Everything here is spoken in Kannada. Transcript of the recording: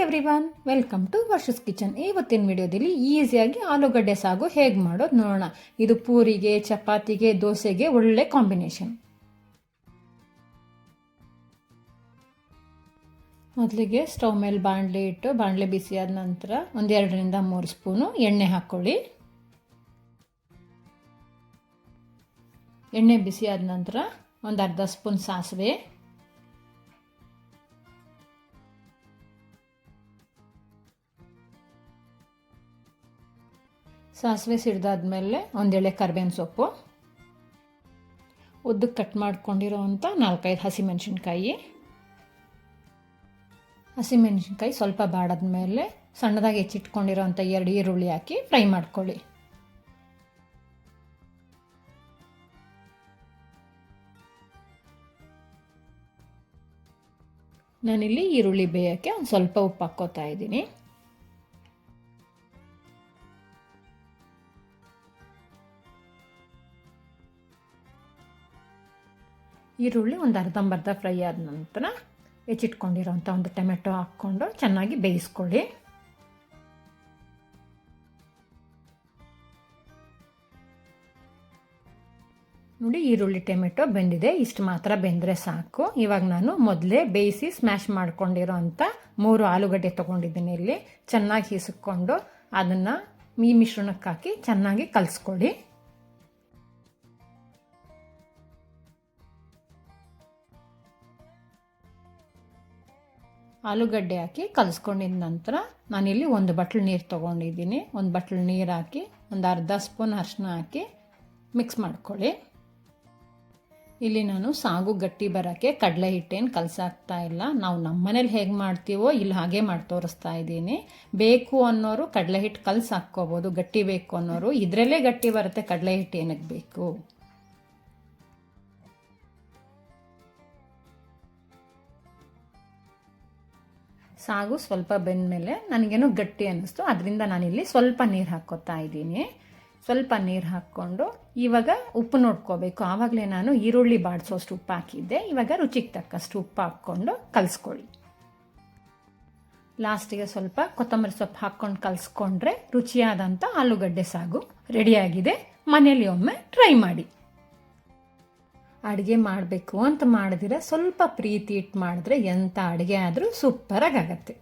Everyone, welcome to Varsha's kitchen. ಇವತ್ತಿನ ವಿಡಿಯೋದಲ್ಲಿ ಈಸಿಯಾಗಿ ಆಲೂಗಡ್ಡೆ ಸಾಗು ಹೇಗೆ ಮಾಡೋದು ನೋಡೋಣ. ಇದು ಪೂರಿಗೆ, ಚಪಾತಿಗೆ, ದೋಸೆಗೆ ಒಳ್ಳೆ ಕಾಂಬಿನೇಷನ್. ಮೊದಲಿಗೆ ಸ್ಟವ್ ಮೇಲೆ ಬಾಣಲೆ ಇಟ್ಟು ಬಾಣಲೆ ಬಿಸಿ ಆದ ನಂತರ 2-3 ಸ್ಪೂನು ಎಣ್ಣೆ ಹಾಕ್ಕೊಳ್ಳಿ. ಎಣ್ಣೆ ಬಿಸಿ ಆದ ನಂತರ ಒಂದು ಅರ್ಧ ಸ್ಪೂನ್ ಸಾಸಿವೆ, ಸಾಸಿವೆ ಸಿಡ್ದಾದ್ಮೇಲೆ ಒಂದೆಳೆ ಕರಿಬೇವಿನ ಸೊಪ್ಪು, ಉದ್ದಕ್ಕೆ ಕಟ್ ಮಾಡ್ಕೊಂಡಿರೋವಂಥ 4-5 ಹಸಿಮೆಣಸಿನ್ಕಾಯಿ. ಹಸಿಮೆಣಸಿನ್ಕಾಯಿ ಸ್ವಲ್ಪ ಬಾಡಾದ್ಮೇಲೆ ಸಣ್ಣದಾಗಿ ಹೆಚ್ಚಿಟ್ಕೊಂಡಿರೋವಂಥ 2 ಈರುಳ್ಳಿ ಹಾಕಿ ಫ್ರೈ ಮಾಡ್ಕೊಳ್ಳಿ. ನಾನಿಲ್ಲಿ ಈರುಳ್ಳಿ ಬೇಯೋಕ್ಕೆ ಒಂದು ಸ್ವಲ್ಪ ಉಪ್ಪು ಹಾಕ್ಕೋತಾ ಇದ್ದೀನಿ. ಈರುಳ್ಳಿ ಒಂದು ಅರ್ಧಂಬರ್ಧ ಫ್ರೈ ಆದ ನಂತರ ಹೆಚ್ಚಿಟ್ಕೊಂಡಿರೋಂಥ ಒಂದು ಟೊಮೆಟೊ ಹಾಕ್ಕೊಂಡು ಚೆನ್ನಾಗಿ ಬೇಯಿಸ್ಕೊಳ್ಳಿ. ನೋಡಿ, ಈರುಳ್ಳಿ ಟೊಮೆಟೊ ಬೆಂದಿದೆ. ಇಷ್ಟು ಮಾತ್ರ ಬೆಂದರೆ ಸಾಕು. ಇವಾಗ ನಾನು ಮೊದಲೇ ಬೇಯಿಸಿ ಸ್ಮ್ಯಾಶ್ ಮಾಡ್ಕೊಂಡಿರೋಂಥ 3 ಆಲೂಗಡ್ಡೆ ತೊಗೊಂಡಿದ್ದೀನಿ. ಇಲ್ಲಿ ಚೆನ್ನಾಗಿ ಹಿಸುಕೊಂಡು ಅದನ್ನು ಈ ಮಿಶ್ರಣಕ್ಕೆ ಹಾಕಿ ಚೆನ್ನಾಗಿ ಕಲಿಸ್ಕೊಳ್ಳಿ. ಆಲೂಗಡ್ಡೆ ಹಾಕಿ ಕಲಿಸ್ಕೊಂಡಿದ ನಂತರ ನಾನಿಲ್ಲಿ 1 ಬಟ್ಲು ನೀರು ತೊಗೊಂಡಿದ್ದೀನಿ. 1 ಬಟ್ಲು ನೀರು ಹಾಕಿ ಒಂದು ಅರ್ಧ ಸ್ಪೂನ್ ಅರಿಶಿನ ಹಾಕಿ ಮಿಕ್ಸ್ ಮಾಡ್ಕೊಳ್ಳಿ. ಇಲ್ಲಿ ನಾನು ಸಾಗು ಗಟ್ಟಿ ಬರೋಕ್ಕೆ ಕಡಲೆ ಹಿಟ್ಟೇನು ಕಲಸಾಕ್ತಾ ಇಲ್ಲ. ನಾವು ನಮ್ಮ ಮನೇಲಿ ಹೇಗೆ ಮಾಡ್ತೀವೋ ಇಲ್ಲಿ ಹಾಗೆ ಮಾಡಿ ತೋರಿಸ್ತಾ ಇದ್ದೀನಿ. ಬೇಕು ಅನ್ನೋರು ಕಡಲೆ ಹಿಟ್ಟು ಕಲಸಿ ಹಾಕ್ಕೋಬೋದು. ಗಟ್ಟಿ ಬೇಕು ಅನ್ನೋರು ಇದರಲ್ಲೇ ಗಟ್ಟಿ ಬರುತ್ತೆ, ಕಡಲೆ ಹಿಟ್ಟು ಏನಕ್ಕೆ ಬೇಕು. ಸಾಗು ಸ್ವಲ್ಪ ಬೆಂದಮೇಲೆ ನನಗೇನೋ ಗಟ್ಟಿ ಅನ್ನಿಸ್ತು, ಅದರಿಂದ ನಾನಿಲ್ಲಿ ಸ್ವಲ್ಪ ನೀರು ಹಾಕ್ಕೋತಾ ಇದ್ದೀನಿ. ಸ್ವಲ್ಪ ನೀರು ಹಾಕ್ಕೊಂಡು ಇವಾಗ ಉಪ್ಪು ನೋಡ್ಕೋಬೇಕು. ಆವಾಗಲೇ ನಾನು ಈರುಳ್ಳಿ ಬಾಡಿಸೋಷ್ಟು ಉಪ್ಪು ಹಾಕಿದ್ದೆ. ಇವಾಗ ರುಚಿಗೆ ತಕ್ಕಷ್ಟು ಉಪ್ಪು ಹಾಕ್ಕೊಂಡು ಕಲಿಸ್ಕೊಳ್ಳಿ. ಲಾಸ್ಟಿಗೆ ಸ್ವಲ್ಪ ಕೊತ್ತಂಬರಿ ಸೊಪ್ಪು ಹಾಕ್ಕೊಂಡು ಕಲಿಸ್ಕೊಂಡ್ರೆ ರುಚಿಯಾದಂಥ ಆಲೂಗಡ್ಡೆ ಸಾಗು ರೆಡಿಯಾಗಿದೆ. ಮನೇಲಿ ಒಮ್ಮೆ ಟ್ರೈ ಮಾಡಿ. ಅಡುಗೆ ಮಾಡಬೇಕು ಅಂತ ಮಾಡಿದ್ರೆ ಸ್ವಲ್ಪ ಪ್ರೀತಿ ಇಟ್ಟು ಮಾಡಿದ್ರೆ ಎಂಥ ಅಡುಗೆ ಆದರೂ ಸೂಪರಾಗಿ ಆಗುತ್ತೆ.